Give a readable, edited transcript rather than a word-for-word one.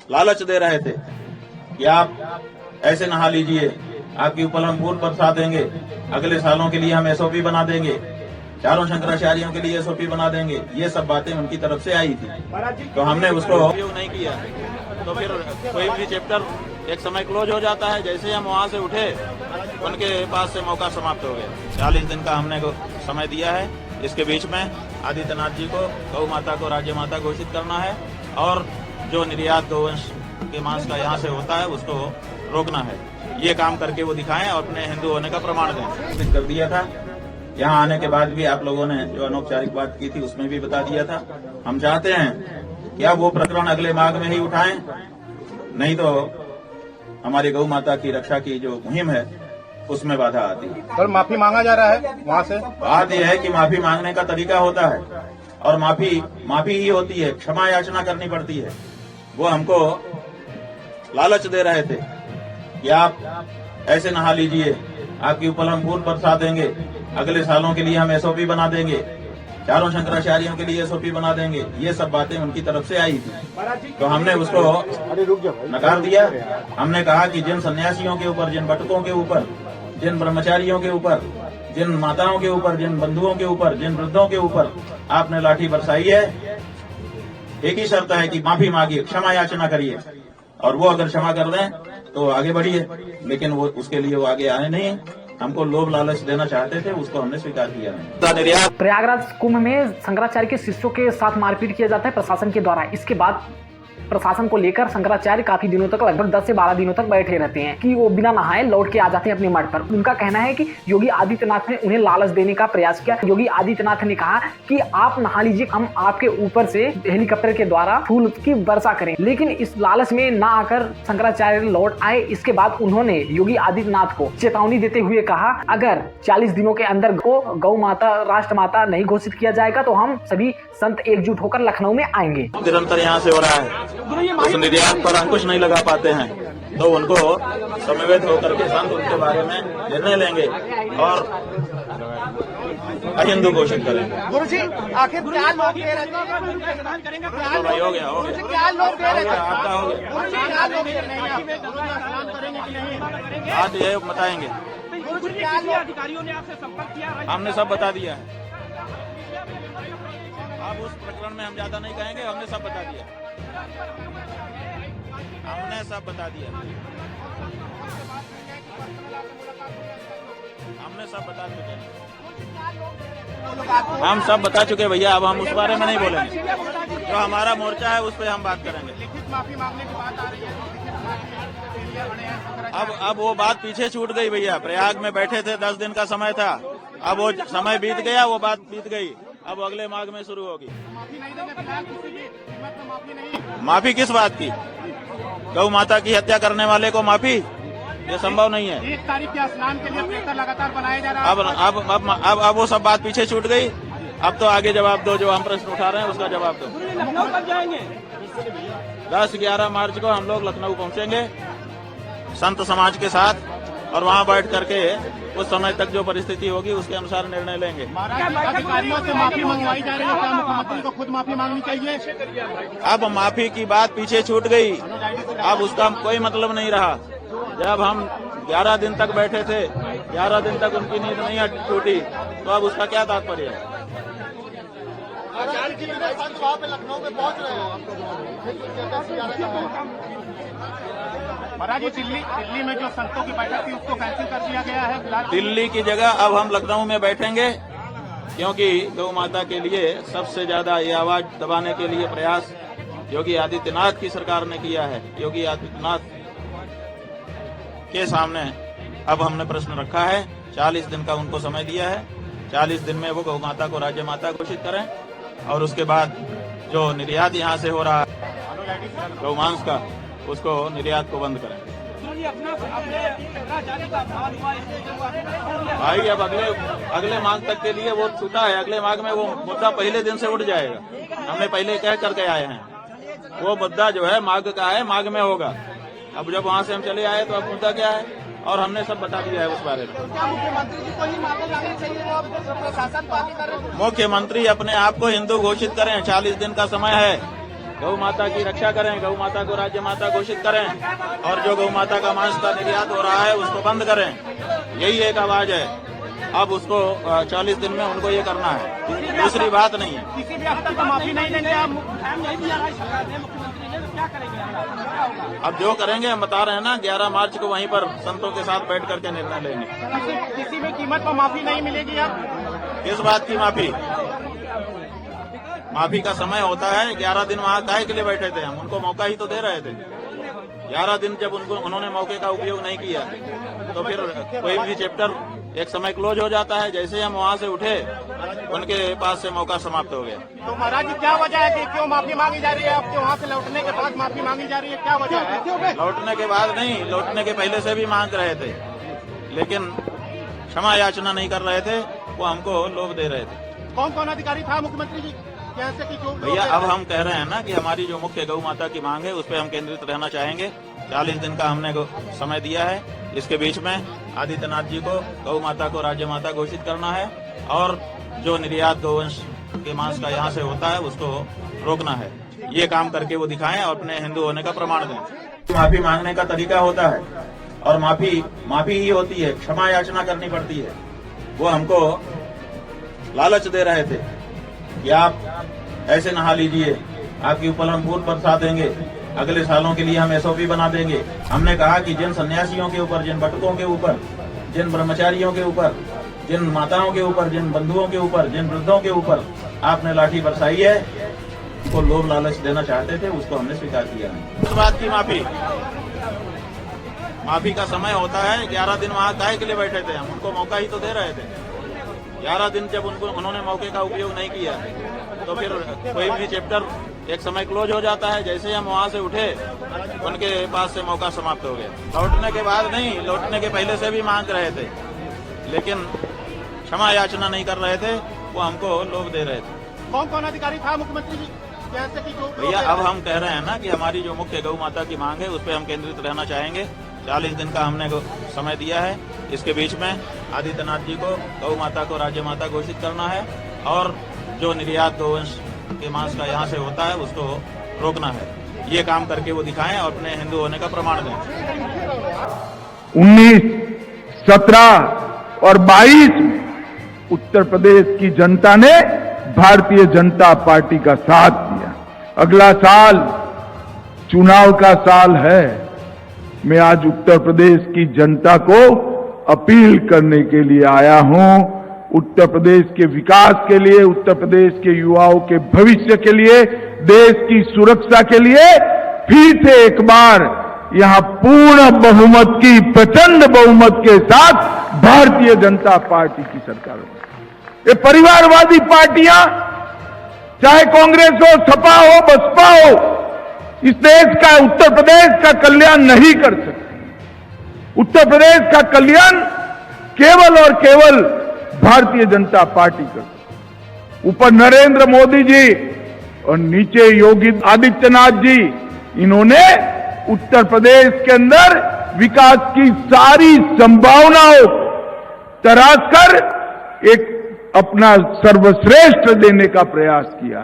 लालच दे रहे थे कि आप ऐसे नहा लीजिए, आपके ऊपर हम पूर्ण बरसा देंगे, अगले सालों के लिए हम एसओपी बना देंगे, चारों शंकराचार्यों के लिए एसओपी बना देंगे। ये सब बातें उनकी तरफ से आई थी, तो हमने उसको नहीं किया। तो फिर कोई भी चैप्टर एक समय क्लोज हो जाता है। जैसे हम वहां से उठे, उनके पास से मौका समाप्त हो गया। 40 दिन का हमने समय दिया है। इसके बीच में आदित्यनाथ जी को गौ माता को राज्य माता घोषित करना है और जो निर्यात गौवंश के मांस का यहाँ से होता है उसको रोकना है। ये काम करके वो दिखाएं और अपने हिंदू होने का प्रमाण दें। कर दिया था। यहाँ आने के बाद भी आप लोगों ने जो अनौपचारिक बात की थी उसमें भी बता दिया था। हम चाहते हैं कि अब वो प्रकरण अगले माघ में ही उठाएं, नहीं तो हमारी गौ माता की रक्षा की जो मुहिम है उसमें बाधा आती है। सर माफी मांगा जा रहा है वहाँ से। बात यह है कि माफी मांगने का तरीका होता है और माफी ही होती है, क्षमा याचना करनी पड़ती है। वो हमको लालच दे रहे थे कि आप ऐसे नहा लीजिए, आपके ऊपर हम पूर्ण बरसा देंगे, अगले सालों के लिए हम एसओपी बना देंगे, चारों शंकराचार्यों के लिए एसओपी बना देंगे। ये सब बातें उनकी तरफ से आई थी, तो हमने उसको नकार दिया। हमने कहा कि जिन सन्यासियों के ऊपर, जिन भटकों के ऊपर, जिन ब्रह्मचारियों के ऊपर, जिन माताओं के ऊपर, जिन बंधुओं के ऊपर, जिन वृद्धों के ऊपर आपने लाठी बरसाई है, एक ही शर्त है कि माफी मांगिए, क्षमा याचना करिए, और वो अगर क्षमा कर दें तो आगे बढ़िए। लेकिन वो उसके लिए वो आगे आए नहीं। हमको लोभ लालच देना चाहते थे, उसको हमने स्वीकार किया नहीं। प्रयागराज कुंभ में शंकराचार्य के शिष्यों के साथ मारपीट किया जाता है प्रशासन के द्वारा। इसके बाद प्रशासन को लेकर शंकराचार्य काफी दिनों तक, लगभग 10 से 12 दिनों तक बैठे रहते हैं कि वो बिना नहाए लौट के आ जाते हैं अपने मठ पर। उनका कहना है कि योगी आदित्यनाथ ने उन्हें लालच देने का प्रयास किया। योगी आदित्यनाथ ने कहा कि आप नहा लीजिए, हम आपके ऊपर से हेलीकॉप्टर के द्वारा फूल की वर्षा करें। लेकिन इस लालच में ना आकर शंकराचार्य लौट आए। इसके बाद उन्होंने योगी आदित्यनाथ को चेतावनी देते हुए कहा, अगर 40 दिनों के अंदर गौ माता राष्ट्र माता नहीं घोषित किया जाएगा तो हम सभी संत एकजुट होकर लखनऊ में आएंगे। निरंतर यहाँ से हो रहा है, उस निर्यात पर अंकुश नहीं लगा पाते हैं, तो उनको समवेत होकर के संत उनके बारे में निर्णय लेंगे और अहिंदू घोषित करेंगे। गुरु जी आखिर क्या लोग कह रहे तो भाई हो गया क्या लोग कह रहे आपका हो गया। आज ये बताएंगे, अधिकारियों ने आपसे संपर्क किया? हमने सब बता दिया है। अब उस प्रकरण में हम ज्यादा नहीं कहेंगे, हमने सब बता दिया, हमने सब बता दिया, हमने सब बता चुके, हम सब बता चुके भैया। अब हम उस बारे में नहीं बोलेंगे, जो हमारा मोर्चा है उस पर हम बात करेंगे। लिखित माफी मांगने की बात आ रही है। अब वो बात पीछे छूट गई भैया। प्रयाग में बैठे थे, 10 दिन का समय था, अब वो समय बीत गया, वो बात बीत गई। अब अगले माघ में शुरू होगी। माफी किस बात की? गौ माता की हत्या करने वाले को माफी? ये संभव नहीं है। 1 तारीख के स्नान के लिए प्रेतर लगातार बनाया जा रहा है। अब वो सब बात पीछे छूट गई। अब तो आगे जवाब दो, जो हम प्रश्न उठा रहे हैं उसका जवाब दो। लखनऊ कब जाएंगे? 10-11 मार्च को हम लोग लखनऊ पहुंचेंगे संत समाज के साथ, और वहां बैठ करके उस समय तक जो परिस्थिति होगी उसके अनुसार निर्णय लेंगे। अधिकारियों से माफी मंगवाई जा रही है, क्या मुख्यमंत्री को खुद माफी मांगनी चाहिए? अब माफी की बात पीछे छूट गई, अब उसका कोई मतलब नहीं रहा। जब हम 11 दिन तक बैठे थे, 11 दिन तक उनकी नींद नहीं टूटी, तो अब उसका क्या तात्पर्य है? लखनऊ में पहुंच रहे हैं। महाराज दिल्ली में जो संतों की बैठक थी उसको कैंसिल कर दिया गया है। दिल्ली की जगह अब हम लखनऊ में बैठेंगे, क्योंकि गौ माता के लिए सबसे ज्यादा ये आवाज दबाने के लिए प्रयास योगी आदित्यनाथ की सरकार ने किया है। योगी आदित्यनाथ के सामने अब हमने प्रश्न रखा है। 40 दिन का उनको समय दिया है। 40 दिन में वो गौ माता को राज्य माता घोषित करें, और उसके बाद जो निर्यात यहाँ से हो रहा है गौमांस का, उसको निर्यात को बंद करें। भाई अब अगले माघ तक के लिए वो छूटा है। अगले माघ में वो मुद्दा पहले दिन से उठ जाएगा। हमने पहले कह करके आए हैं, वो मुद्दा जो है माघ का है, माघ में होगा। अब जब वहाँ से हम चले आए तो अब मुद्दा क्या है, और हमने सब बता दिया है उस बारे में। मुख्यमंत्री जी को ही माफी मांगनी चाहिए, वो प्रशासन बात कर रहे हैं। मुख्यमंत्री अपने आप को हिंदू घोषित करें। 40 दिन का समय है, गौ माता की रक्षा करें, गौ माता को राज्य माता घोषित करें और जो गौ माता का मांस का निर्यात हो रहा है उसको बंद करें। यही एक आवाज है। अब उसको 40 दिन में उनको ये करना है, दूसरी बात नहीं है। किसी भी स्तर पर माफी नहीं देंगे आप? अब जो करेंगे हम बता रहे हैं ना, 11 मार्च को वहीं पर संतों के साथ बैठ करके निर्णय लेंगे। किसी भी कीमत पर माफी नहीं मिलेगी अब? किस बात की माफी? माफी का समय होता है। 11 दिन वहाँ काहे के लिए बैठे थे? हम उनको मौका ही तो दे रहे थे। 11 दिन जब उन्होंने मौके का उपयोग नहीं किया तो फिर कोई भी चैप्टर एक समय क्लोज हो जाता है। जैसे हम वहाँ से उठे उनके पास से मौका समाप्त हो गया। तो महाराज जी क्या वजह है कि क्यों माफी मांगी जा रही है? आपके वहाँ से लौटने के बाद माफी मांगी जा रही है, क्या वजह है? लौटने के बाद नहीं, लौटने के पहले से भी मांग रहे थे, लेकिन क्षमा याचना नहीं कर रहे थे, वो हमको लोभ दे रहे थे। कौन कौन अधिकारी था मुख्यमंत्री जी? कैसे कि क्यों? भैया अब हम कह रहे हैं ना कि हमारी जो मुख्य गौ माता की मांग है उस पर हम केंद्रित रहना चाहेंगे। 40 दिन का हमने समय दिया है। इसके बीच में आदित्यनाथ जी को गौ माता को राज्य माता घोषित करना है और जो निर्यात गौवंश के मांस का यहाँ से होता है उसको रोकना है। ये काम करके वो दिखाएं और अपने हिंदू होने का प्रमाण दें। माफी मांगने का तरीका होता है और माफी ही होती है, क्षमा याचना करनी पड़ती है। वो हमको लालच दे रहे थे कि आप ऐसे नहा लीजिए, आपके ऊपर हम पूर्ण बरसा देंगे, अगले सालों के लिए हम एसओपी बना देंगे। हमने कहा कि जिन सन्यासियों के ऊपर, जिन बटुकों के ऊपर, जिन ब्रह्मचारियों के ऊपर, जिन माताओं के ऊपर, जिन बंधुओं के ऊपर, जिन वृद्धों के ऊपर आपने लाठी बरसाई है, उनको लोभ लालच देना चाहते थे, उसको हमने स्वीकार किया नहीं। उस बात की माफी का समय होता है। 11 दिन वहाँ काहे के लिए बैठे थे? हम उनको मौका ही तो दे रहे थे। 11 दिन जब उन्होंने मौके का उपयोग नहीं किया तो फिर कोई भी चैप्टर एक समय क्लोज हो जाता है। जैसे हम वहाँ से उठे उनके पास से मौका समाप्त हो गया। लौटने के बाद नहीं, लौटने के पहले से भी मांग रहे थे, लेकिन क्षमा याचना नहीं कर रहे थे, वो हमको लोभ दे रहे थे। कौन कौन अधिकारी था मुख्यमंत्री जी? कैसे कि क्यों? भैया अब हम कह रहे हैं ना कि हमारी जो मुख्य गौ माता की मांग है उस पर हम केंद्रित रहना चाहेंगे। 40 दिन का हमने समय दिया है। इसके बीच में आदित्यनाथ जी को गौ माता को राज्य माता घोषित करना है और जो निर्यात गौवंश के मांस का यहाँ से होता है उसको रोकना है। ये काम करके वो दिखाएं और अपने हिंदू होने का प्रमाण दें। 19, 17 और 22 में उत्तर प्रदेश की जनता ने भारतीय जनता पार्टी का साथ दिया। अगला साल चुनाव का साल है। मैं आज उत्तर प्रदेश की जनता को अपील करने के लिए आया हूं। उत्तर प्रदेश के विकास के लिए, उत्तर प्रदेश के युवाओं के भविष्य के लिए, देश की सुरक्षा के लिए फिर से एक बार यहां पूर्ण बहुमत की, प्रचंड बहुमत के साथ भारतीय जनता पार्टी की सरकार होगी। ये परिवारवादी पार्टियां, चाहे कांग्रेस हो, सपा हो, बसपा हो, इस देश का, उत्तर प्रदेश का कल्याण नहीं कर सकती। उत्तर प्रदेश का कल्याण केवल और केवल भारतीय जनता पार्टी कर सकती। ऊपर नरेंद्र मोदी जी और नीचे योगी आदित्यनाथ जी, इन्होंने उत्तर प्रदेश के अंदर विकास की सारी संभावनाओं तराश कर एक अपना सर्वश्रेष्ठ देने का प्रयास किया।